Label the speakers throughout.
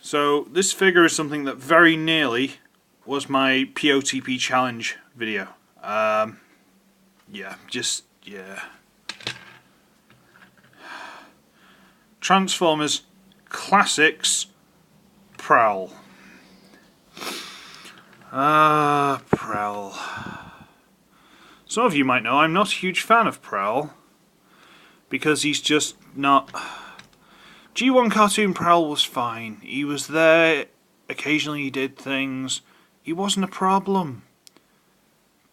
Speaker 1: So this figure is something that very nearly was my POTP challenge video. Yeah. Transformers Classics Prowl. Prowl. Some of you might know I'm not a huge fan of Prowl because he's just not... G1 cartoon Prowl was fine. He was there, occasionally he did things. He wasn't a problem.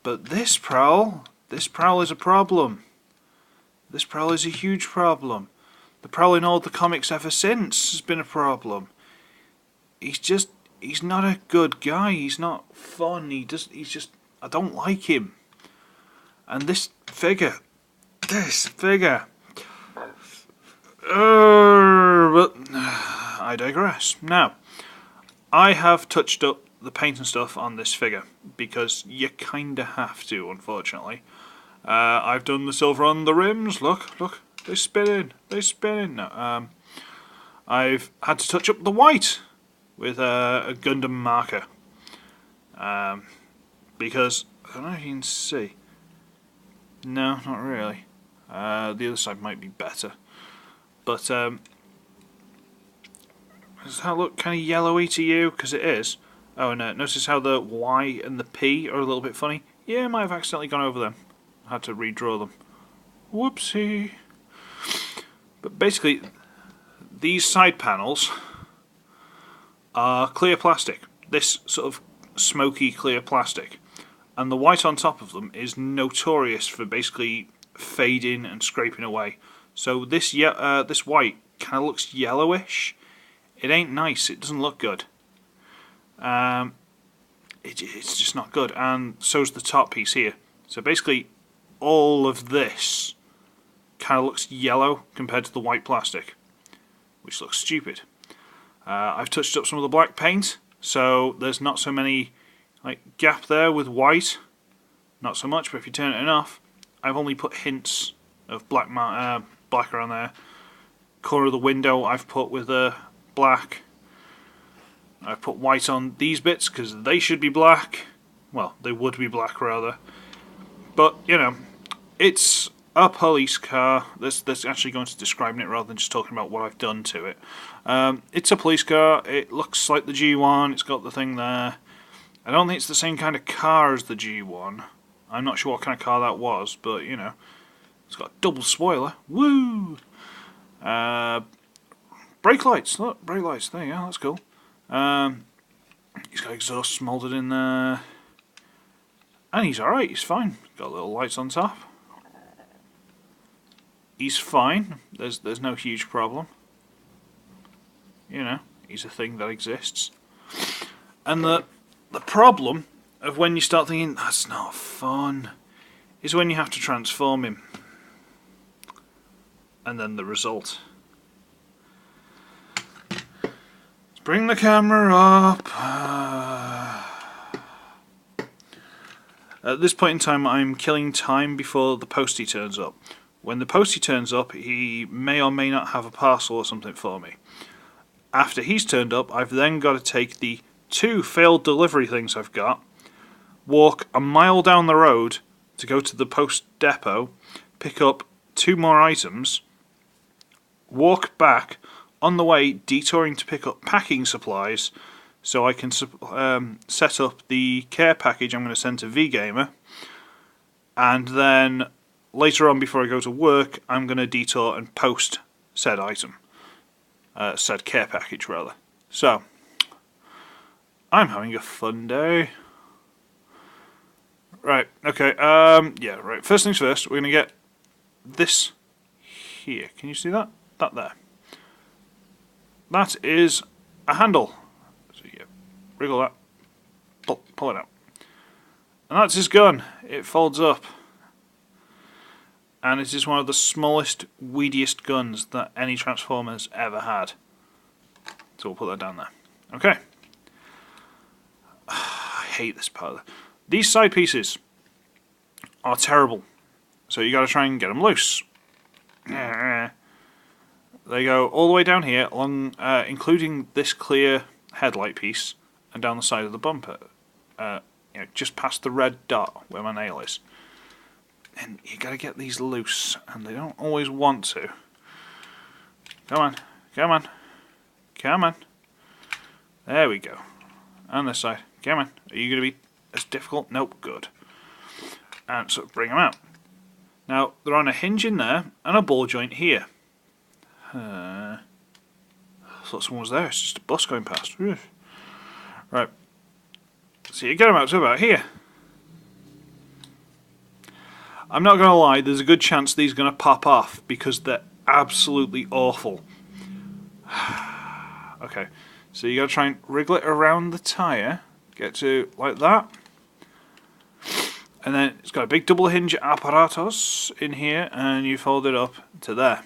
Speaker 1: But this Prowl is a problem. This Prowl is a huge problem. The Prowl in all the comics ever since has been a problem. He's not a good guy. He's not fun. I don't like him. And this figure. But I digress. Now, I have touched up the paint and stuff on this figure because you kinda have to, unfortunately. I've done the silver on the rims. Look, they're spinning. No, I've had to touch up the white with a Gundam marker because I don't know if you can see. No, not really. The other side might be better. But, does that look kind of yellowy to you? Because it is. Oh, and notice how the Y and the P are a little bit funny? Yeah, I might have accidentally gone over them. I had to redraw them. Whoopsie. But basically, these side panels are clear plastic. This sort of smoky clear plastic. And the white on top of them is notorious for basically fading and scraping away. So this white kind of looks yellowish. It ain't nice. It doesn't look good. It's just not good. And so's the top piece here. So basically, all of this kind of looks yellow compared to the white plastic, which looks stupid. I've touched up some of the black paint, so there's not so many gap there with white. Not so much, but if you turn it enough, I've only put hints of black around there. Corner of the window I've put with black. I've put white on these bits because they should be black. Well, they would be black rather. But, you know, it's a police car. That's actually going to describe it rather than just talking about what I've done to it. It's a police car. It looks like the G1. It's got the thing there. I don't think it's the same kind of car as the G1. I'm not sure what kind of car that was, but, you know. It's got a double spoiler. Woo! Brake lights. Look, brake lights. There you go. That's cool. He's got exhaust moulded in there. And he's alright. He's fine. Got little lights on top. He's fine. There's no huge problem. You know, he's a thing that exists. And the problem of when you start thinking, that's not fun, is when you have to transform him. And then the result. Let's bring the camera up. At this point in time, I'm killing time before the postie turns up. When the postie turns up, he may or may not have a parcel or something for me. After he's turned up, I've then got to take the 2 failed delivery things I've got, walk a mile down the road to go to the post depot, pick up 2 more items, walk back, on the way detouring to pick up packing supplies so I can set up the care package I'm going to send to VGamer, and then later on before I go to work I'm going to detour and post said item, said care package rather. So I'm having a fun day. Right, okay, yeah, right, first things first, we're going to get this here. Can you see that? That there. That is a handle. So yeah, wriggle that, pull it out. And that's his gun. It folds up. And it is one of the smallest, weediest guns that any Transformers ever had. So we'll put that down there. Okay. I hate this part. These side pieces are terrible. So you got to try and get them loose. they go all the way down here, along, including this clear headlight piece, and down the side of the bumper. Just past the red dot where my nail is. And you got to get these loose, and they don't always want to. Come on, come on, come on. There we go. On this side, come on. Are you going to be as difficult? Nope, good. And so bring them out. Now they're on a hinge in there and a ball joint here. I thought someone was there. It's just a bus going past. Right. So you get them out to about here. I'm not going to lie, there's a good chance these are going to pop off because they're absolutely awful. Okay, so you got to try and wriggle it around the tyre, get to like that. And then it's got a big double hinge apparatus in here, and you fold it up to there.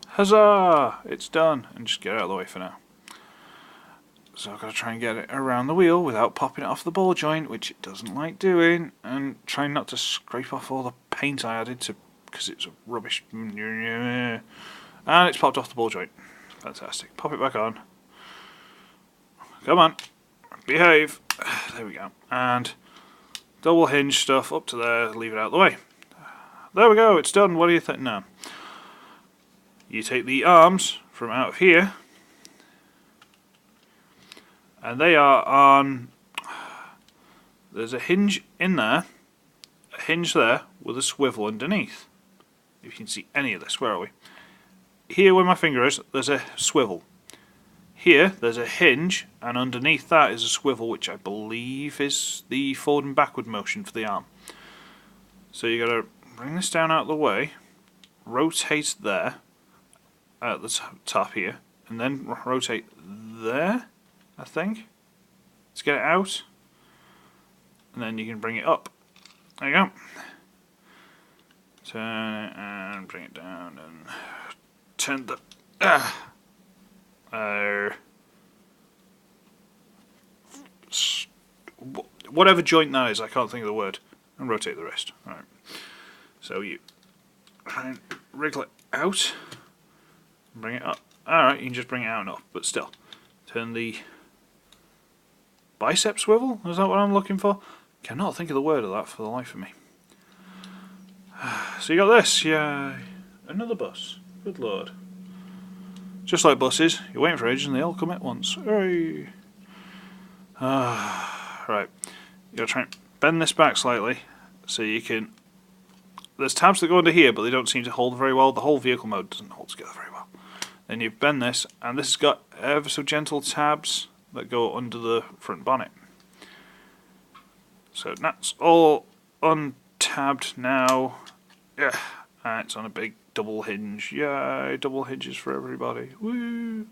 Speaker 1: Huzzah! It's done. And just get it out of the way for now. So I've got to try and get it around the wheel without popping it off the ball joint, which it doesn't like doing, and trying not to scrape off all the paint I added to, because it's rubbish. And it's popped off the ball joint. Fantastic. Pop it back on. Come on. Behave. There we go. And double hinge stuff up to there, leave it out of the way. There we go, it's done. What do you think now? You take the arms from out of here, and they are on, there's a hinge in there, a hinge there with a swivel underneath. If you can see any of this, where are we? Here where my finger is, there's a swivel. Here there's a hinge, and underneath that is a swivel, which I believe is the forward and backward motion for the arm. So you got to bring this down out of the way, rotate there at the top here, and then rotate there, I think, to get it out, and then you can bring it up. There you go. Turn it and bring it down and turn the whatever joint that is, I can't think of the word, and rotate the wrist. Alright. So you try and wriggle it out and bring it up. Alright, you can just bring it out and up, but still. Turn the bicep swivel? Is that what I'm looking for? Cannot think of the word of that for the life of me. So you got this, yay. Another bus. Good lord. Just like buses, you're waiting for ages and they all come at once. Hooray! Right, you gotta try and bend this back slightly so you can. There's tabs that go under here, but they don't seem to hold very well. The whole vehicle mode doesn't hold together very well. Then you bend this, and this has got ever so gentle tabs that go under the front bonnet. So that's all untabbed now. Yeah, and it's on a big double hinge. Yay, double hinges for everybody. Woo!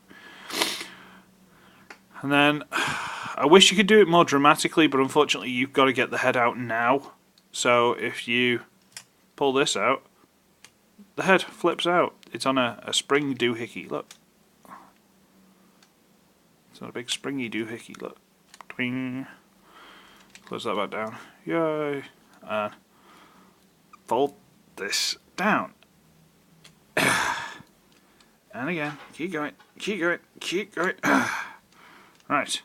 Speaker 1: And then, I wish you could do it more dramatically, but unfortunately you've got to get the head out now. So if you pull this out, the head flips out. It's on a spring doohickey, look. It's on a big springy doohickey, look. Twing. Close that back down. Yay. And fold this down. And again, keep going, keep going, keep going. Right.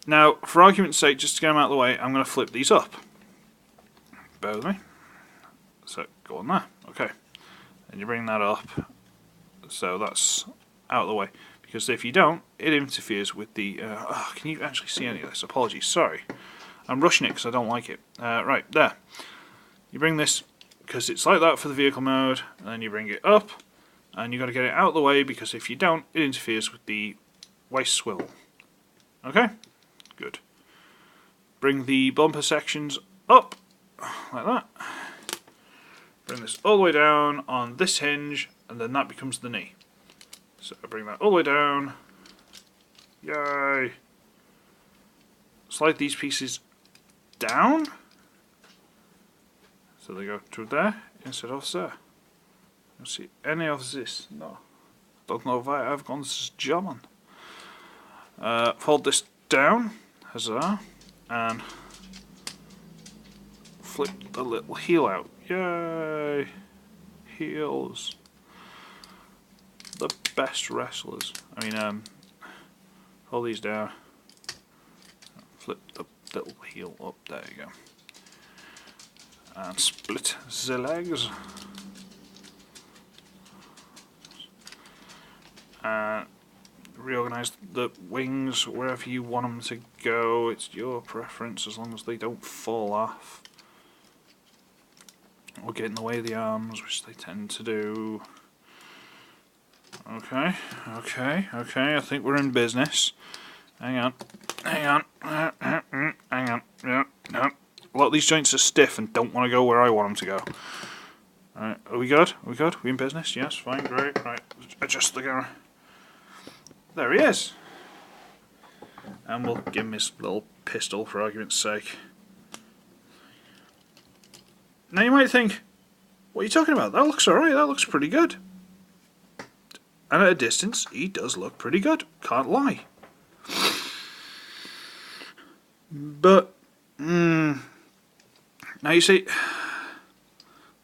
Speaker 1: Now, for argument's sake, just to get them out of the way, I'm going to flip these up. Bear with me. So, go on there. Okay. And you bring that up. So that's out of the way. Because if you don't, it interferes with the... can you actually see any of this? Apologies, sorry. I'm rushing it because I don't like it. Right, there. You bring this, because it's like that for the vehicle mode, and then you bring it up, and you've got to get it out of the way, because if you don't, it interferes with the waist swivel. Okay? Good. Bring the bumper sections up, like that. Bring this all the way down on this hinge, and then that becomes the knee. So bring that all the way down. Yay! Slide these pieces down, so they go to there instead of there. Don't see any of this. No. Don't know why I've gone this German. Fold this down, huzzah, and flip the little heel out. Yay! Heels. the best wrestlers. I mean, hold these down. Flip the little heel up. There you go. And split the legs. And reorganize the wings wherever you want them to go. It's your preference as long as they don't fall off or get in the way of the arms, which they tend to do. Okay, I think we're in business. Hang on. Hang on. Yeah, no. A lot of these joints are stiff and don't want to go where I want them to go. Alright, are we good? Are we good? Are we in business? Yes, fine, great. Right, adjust the camera. There he is. And we'll give him his little pistol for argument's sake. Now you might think, what are you talking about? That looks alright, that looks pretty good. And at a distance, he does look pretty good. Can't lie. But, now you see,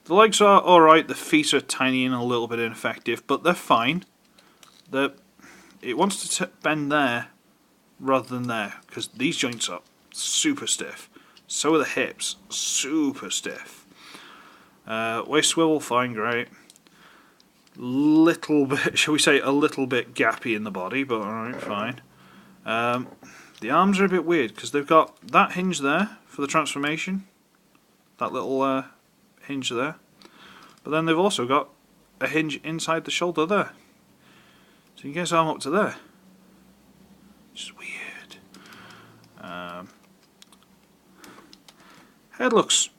Speaker 1: the legs are alright, the feet are tiny and a little bit ineffective, but they're fine. It wants to bend there rather than there, because these joints are super stiff. So are the hips, super stiff. Waist swivel, fine, great. Little bit, shall we say, a little bit gappy in the body, but alright, fine. The arms are a bit weird, because they've got that hinge there for the transformation. That little hinge there. But then they've also got a hinge inside the shoulder there. So you get his arm up to there. Which is weird. Head looks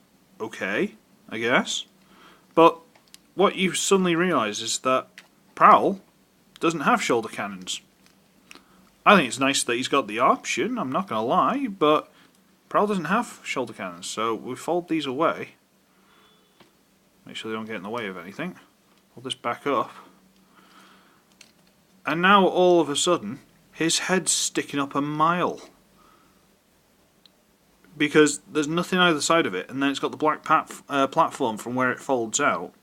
Speaker 1: okay, I guess. But what you suddenly realise is that Prowl doesn't have shoulder cannons. I think it's nice that he's got the option, I'm not going to lie, but Prowl doesn't have shoulder cannons, so we fold these away. Make sure they don't get in the way of anything. Hold this back up. And now all of a sudden, his head's sticking up a mile. Because there's nothing either side of it, and then it's got the black platform from where it folds out.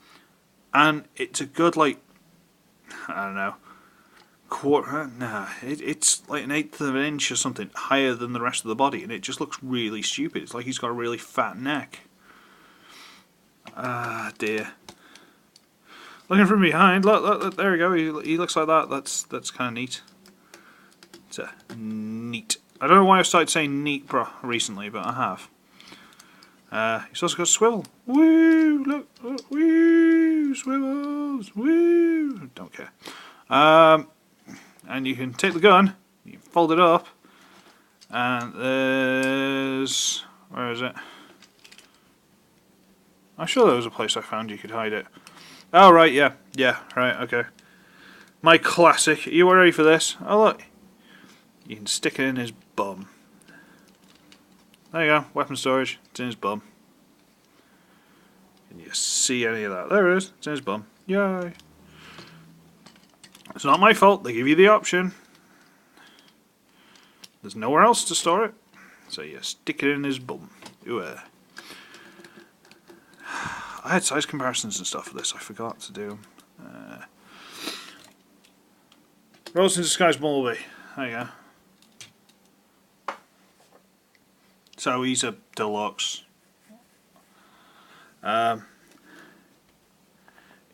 Speaker 1: And it's a good, like, I don't know, it's like an eighth of an inch or something higher than the rest of the body, and it just looks really stupid. It's like he's got a really fat neck. Ah, dear. Looking from behind, look, there we go. He looks like that. That's kind of neat. It's neat. I don't know why I've started saying neat recently, but I have. He's also got a swivel. Woo! Look, woo! Swivels! Woo! Don't care. And you can take the gun, you can fold it up, and there's... where is it? I'm sure there was a place I found you could hide it. Oh, right, yeah, right, okay. My classic. Are you ready for this? Oh, look. You can stick it in his bum. There you go, weapon storage. It's in his bum. Can you see any of that? There it is, it's in his bum. Yay. It's not my fault, they give you the option. There's nowhere else to store it, so you stick it in his bum. Ooh, I had size comparisons and stuff for this, I forgot to do them. Rose in Disguise Bumblebee, there you go. So he's a deluxe.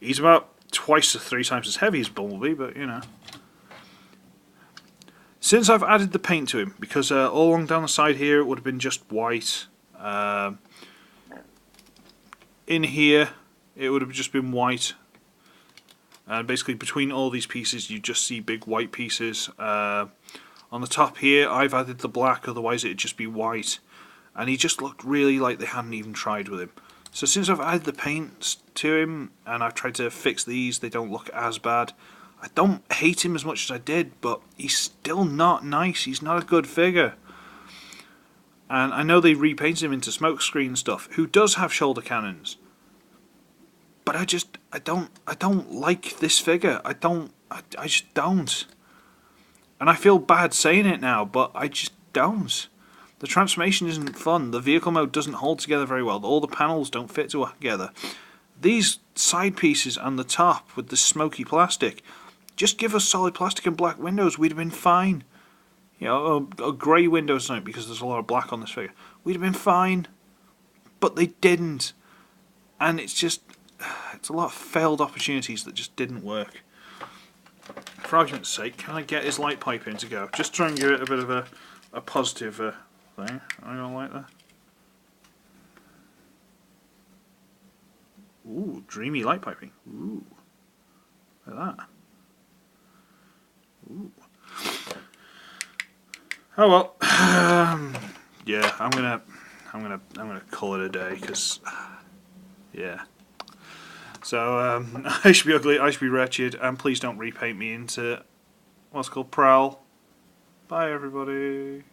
Speaker 1: He's about twice to 3 times as heavy as Bumblebee, but you know. Since I've added the paint to him, because all along down the side here it would have been just white. In here it would have just been white. And basically between all these pieces you just see big white pieces. On the top here I've added the black, otherwise it'd just be white. And he just looked really like they hadn't even tried with him. So since I've added the paints to him and I've tried to fix these, they don't look as bad. I don't hate him as much as I did, but he's still not nice. He's not a good figure. And I know they repainted him into smokescreen stuff, who does have shoulder cannons. But I don't like this figure. I just don't. And I feel bad saying it now, but I just don't. The transformation isn't fun. The vehicle mode doesn't hold together very well. All the panels don't fit together. These side pieces and the top with the smoky plastic Just give us solid plastic and black windows, we'd have been fine. You know, or grey windows tonight because there's a lot of black on this figure. We'd have been fine. But they didn't. And it's just, it's a lot of failed opportunities that just didn't work. For argument's sake, can I get his light pipe in to go? Just try and give it a bit of a positive thing. I don't like that. Ooh, dreamy light piping. Ooh. Like that. Ooh. Oh well. Yeah, I'm gonna call it a day because yeah. So I should be ugly, I should be wretched, and please don't repaint me into what's called Prowl. Bye everybody.